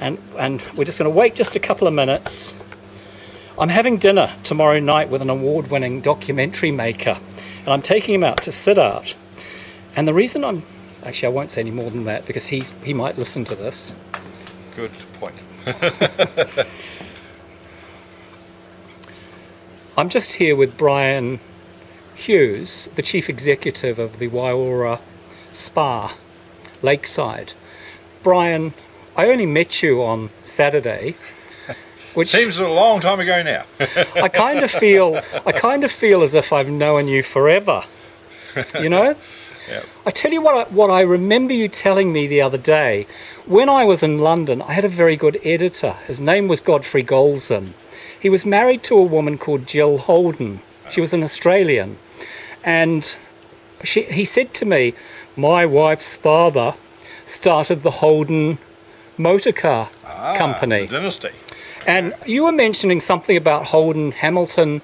And we're just going to wait just a couple of minutes. I'm having dinner tomorrow night with an award-winning documentary maker, and I'm taking him out to sit out. And the reason actually, I won't say any more than that because he might listen to this. Good point. I'm just here with Brian Hughes, the chief executive of the WAI ORA SPA, Lakeside. Brian, I only met you on Saturday, which seems a long time ago now. I kind of feel as if I've known you forever. You know? Yep. I tell you what I remember you telling me the other day. When I was in London, I had a very good editor. His name was Godfrey Golson. He was married to a woman called Jill Holden. She was an Australian. And he said to me, my wife's father started the Holden motorcar company. The dynasty. And you were mentioning something about Holden Hamilton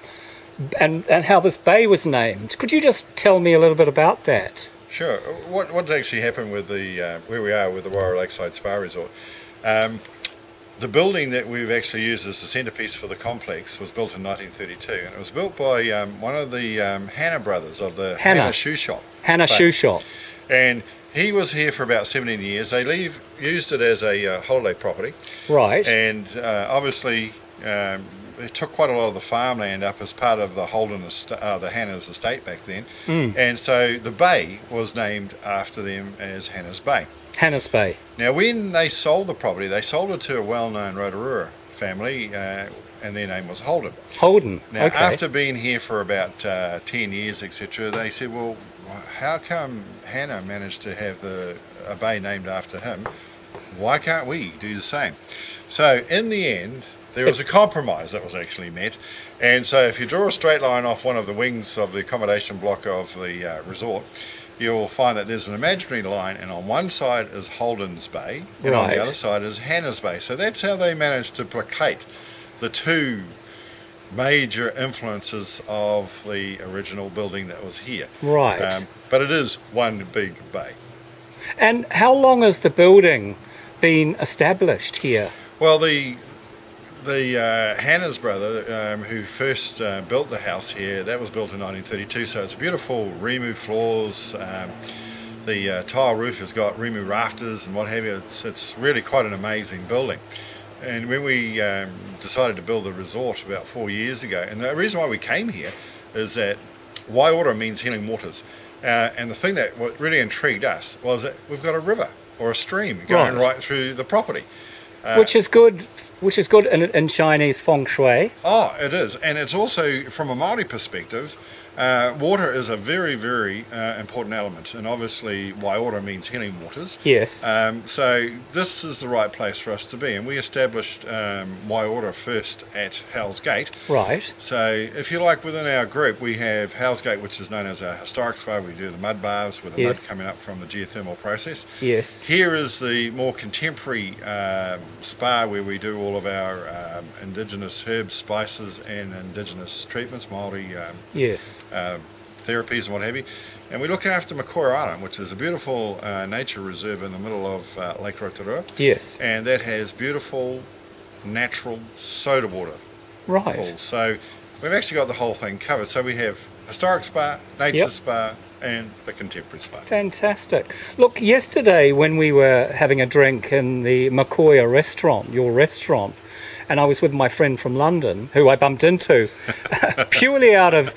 and how this bay was named. Could you just tell me a little bit about that? Sure. What's actually happened with the where we are with the WAI ORA Lakeside Spa Resort? The building that we've actually used as the centrepiece for the complex was built in 1932, and it was built by one of the Hanna brothers of the Hanna Shoe Shop. Hanna Shoe Shop. And he was here for about 17 years. They used it as a holiday property. Right. And obviously it took quite a lot of the farmland up as part of the the Hanna's estate back then. And so the bay was named after them as Hanna's Bay. Hanna's Bay. Now, when they sold the property, they sold it to a well-known Rotorua family, and their name was Holden. Holden. Now, okay. After being here for about 10 years, etc., they said, well, how come Hanna managed to have a bay named after him? Why can't we do the same? So, in the end, there was a compromise that was actually met. And so, if you draw a straight line off one of the wings of the accommodation block of the resort, you'll find that there's an imaginary line, and on one side is Holden's Bay, and on the other side is Hanna's Bay. So that's how they managed to placate the two major influences of the original building that was here. Right. But it is one big bay. And how long has the building been established here? Well, the Hanna's brother, who first built the house here, that was built in 1932, so it's beautiful Rimu floors. The tile roof has got Rimu rafters and what have you. It's really quite an amazing building. And when we decided to build the resort about 4 years ago, and the reason why we came here is that WAI ORA means healing waters. And the thing that really intrigued us was that we've got a river or a stream going right through the property. Which is good in Chinese feng shui. Oh, it is. And it's also, from a Māori perspective, water is a very, very important element. And obviously, WAI ORA means healing waters. Yes. So this is the right place for us to be. And we established WAI ORA first at Hell's Gate. Right. So if you like, within our group, we have Hell's Gate, which is known as our historic spa. We do the mud baths with the mud coming up from the geothermal process. Yes. Here is the more contemporary spa where we do all of our indigenous herbs, spices, and indigenous treatments, Māori therapies and what have you. And we look after Makoia Island, which is a beautiful nature reserve in the middle of Lake Rotorua. Yes. And that has beautiful, natural soda water pools. So we've actually got the whole thing covered. So we have historic spa, nature spa, and the contemporary spa. Fantastic. Look, yesterday when we were having a drink in the Makoia restaurant, your restaurant, and I was with my friend from London, who I bumped into, purely out of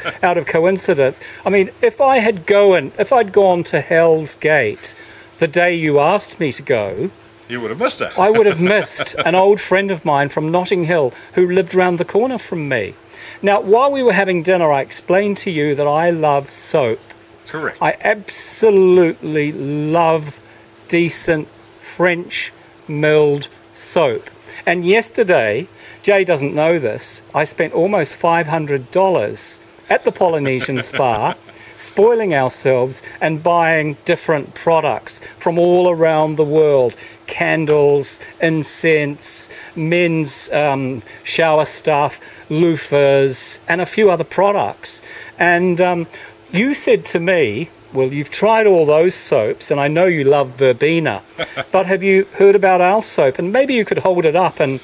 coincidence. I mean, if I'd gone to Hell's Gate the day you asked me to go, you would have missed it. I would have missed an old friend of mine from Notting Hill who lived round the corner from me. Now, while we were having dinner, I explained to you that I love soap. Correct. I absolutely love decent French milled soap. And yesterday, Jay doesn't know this, I spent almost $500 at the Polynesian Spa, spoiling ourselves and buying different products from all around the world. Candles, incense, men's shower stuff, loofahs, and a few other products. And you said to me, Well, you've tried all those soaps, and I know you love verbena, but have you heard about our soap? And maybe you could hold it up and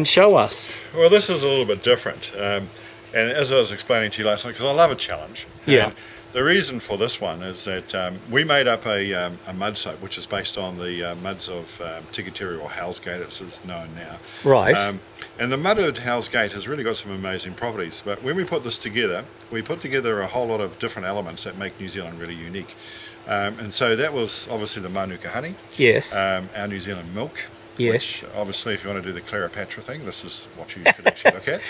show us. Well, this is a little bit different. And as I was explaining to you last night, because I love a challenge. Yeah. And the reason for this one is that we made up a mud soap, which is based on the muds of Tikiteri, or Hell's Gate, as it's known now. Right. And the mud of Hell's Gate has really got some amazing properties. But when we put this together, we put together a whole lot of different elements that make New Zealand really unique. And so that was obviously the Manuka honey. Yes. Our New Zealand milk. Yes. Which, obviously, if you want to do the Cleopatra thing, this is what you should actually look at.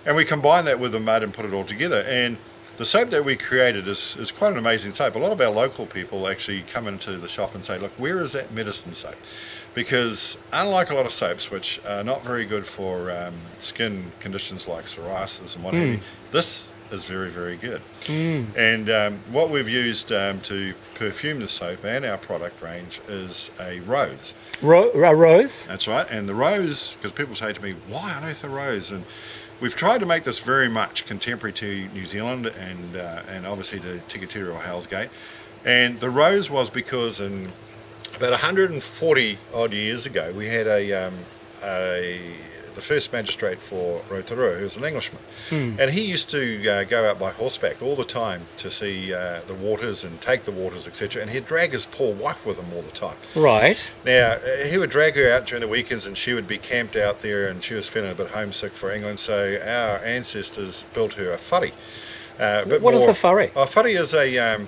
And we combine that with the mud and put it all together. And the soap that we created is quite an amazing soap. A lot of our local people actually come into the shop and say, look, where is that medicine soap? Because unlike a lot of soaps, which are not very good for skin conditions like psoriasis and what have you, this is very, very good. And what we've used to perfume the soap and our product range is a rose. A rose? That's right. And the rose, because people say to me, why on earth a rose? And we've tried to make this very much contemporary to New Zealand and obviously to Tikiteri or Hell's Gate. And the rose was because in about 140 odd years ago, we had the first magistrate for Rotorua, who was an Englishman. And he used to go out by horseback all the time to see the waters and take the waters, etc. And he'd drag his poor wife with him all the time. Right. Now, he would drag her out during the weekends, and she would be camped out there, and she was feeling a bit homesick for England. So our ancestors built her a whare. What is a whare? A whare is a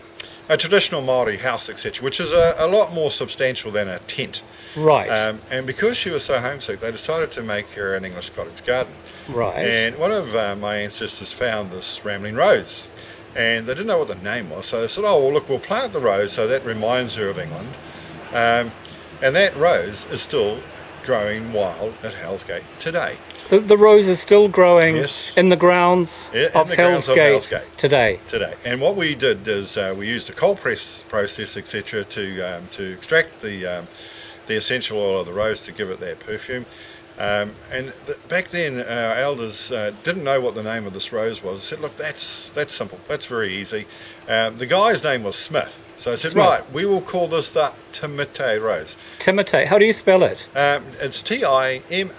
traditional Māori house, etc., which is a lot more substantial than a tent. Right. And because she was so homesick, they decided to make her an English cottage garden. Right. And one of my ancestors found this rambling rose, and they didn't know what the name was, so they said, oh, well, look, we'll plant the rose so that reminds her of England. And that rose is still growing wild at Hell's Gate today. The rose is still growing in the grounds of Hell's Gate today. And what we did is we used a cold press process, etc., to extract the essential oil of the rose to give it that perfume. And back then, our elders didn't know what the name of this rose was. They said, look, that's simple. That's very easy. The guy's name was Smith. So I said, right, we will call this the Timite rose. Timite. How do you spell it? It's Timatae.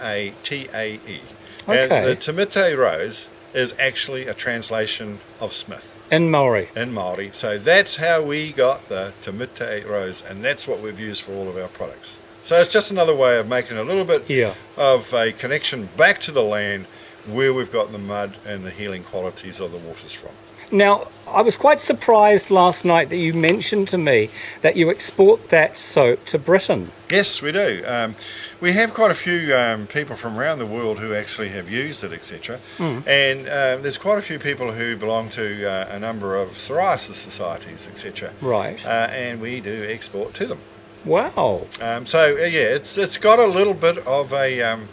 Okay. And the Timite rose is actually a translation of Smith. In Maori. In Maori. So that's how we got the Timite rose, and that's what we've used for all of our products. So it's just another way of making a little bit of a connection back to the land where we've got the mud and the healing qualities of the waters from. Now, I was quite surprised last night that you mentioned to me that you export that soap to Britain. Yes, we do. We have quite a few people from around the world who actually have used it, etc. And there's quite a few people who belong to a number of psoriasis societies, etc. Right. And we do export to them. Wow. So yeah, it's got a little bit of a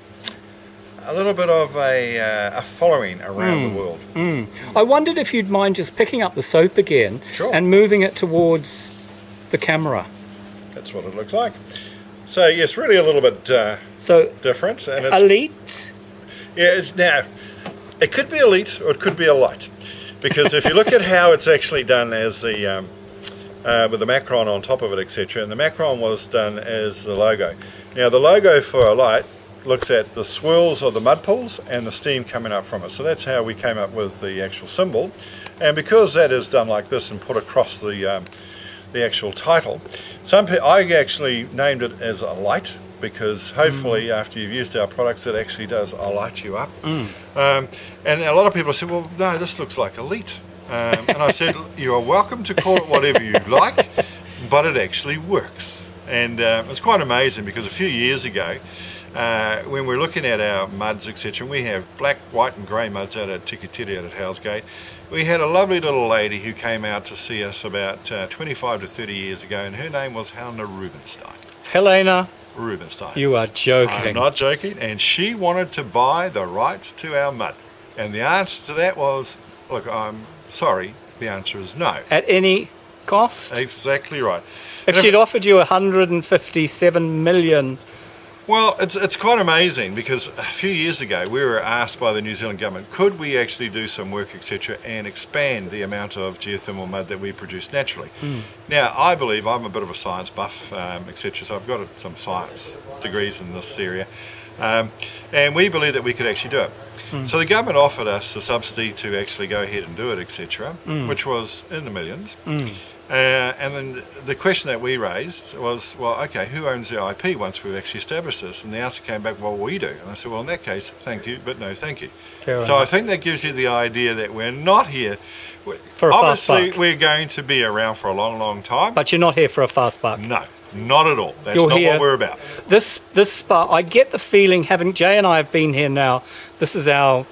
following around the world. I wondered if you'd mind just picking up the soap again and moving it towards the camera. That's what it looks like. So yes, really a little bit different. And it's, Alite? Yeah, now it could be Alite or it could be a light, because if you look at how it's actually done as the with the macron on top of it, etc., and the macron was done as the logo. Now the logo for Alite looks at the swirls of the mud pools and the steam coming up from it. So that's how we came up with the actual symbol. And because that is done like this and put across the actual title, I actually named it as a light, because hopefully after you've used our products, it actually does light you up. And a lot of people said, well, no, this looks like Alite. And I said, you are welcome to call it whatever you like, but it actually works. And it's quite amazing, because a few years ago, when we're looking at our muds, etc., and we have black, white and grey muds out at Tikiteri at Hell's Gate, we had a lovely little lady who came out to see us about 25 to 30 years ago, and her name was Helena Rubenstein. Helena Rubenstein. You are joking. I'm not joking. And she wanted to buy the rights to our mud. And the answer to that was, look, I'm sorry, the answer is no. At any cost? Exactly right. If she'd offered you $157 million Well, it's quite amazing, because a few years ago we were asked by the New Zealand government, could we actually do some work, etc., and expand the amount of geothermal mud that we produce naturally. Now, I believe, I'm a bit of a science buff, etc., so I've got some science degrees in this area, and we believe that we could actually do it. So the government offered us a subsidy to actually go ahead and do it, etc., which was in the millions. And then the question that we raised was, well, okay, who owns the IP once we've actually established this? And the answer came back, well, we do. And I said, well, in that case, thank you, but no thank you. Fair enough. I think that gives you the idea that we're not here. For obviously, we're going to be around for a long, long time. But you're not here for a fast buck. No, not at all. That's not what we're about. This spa, I get the feeling, having Jay and I have been here now, this is our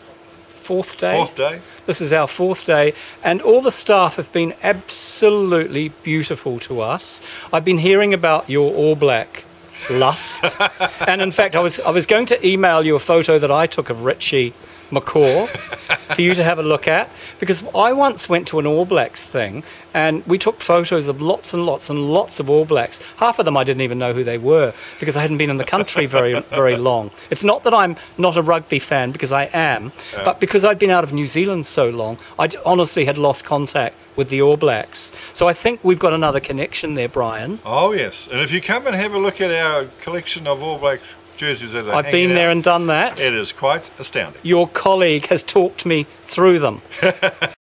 fourth day. Fourth day. This is our fourth day, and all the staff have been absolutely beautiful to us. I've been hearing about your All Black lust, and in fact, I was going to email you a photo that I took of Richie McCaw for you to have a look at, because I once went to an All Blacks thing and we took photos of lots and lots and lots of All Blacks. Half of them I didn't even know who they were, because I hadn't been in the country very long. It's not that I'm not a rugby fan, because I am, but because I'd been out of New Zealand so long, I honestly had lost contact with the All Blacks. So I think we've got another connection there, Brian. Oh yes, and if you come and have a look at our collection of All Blacks jerseys that are I've been there and done that. It is quite astounding. Your colleague has talked me through them.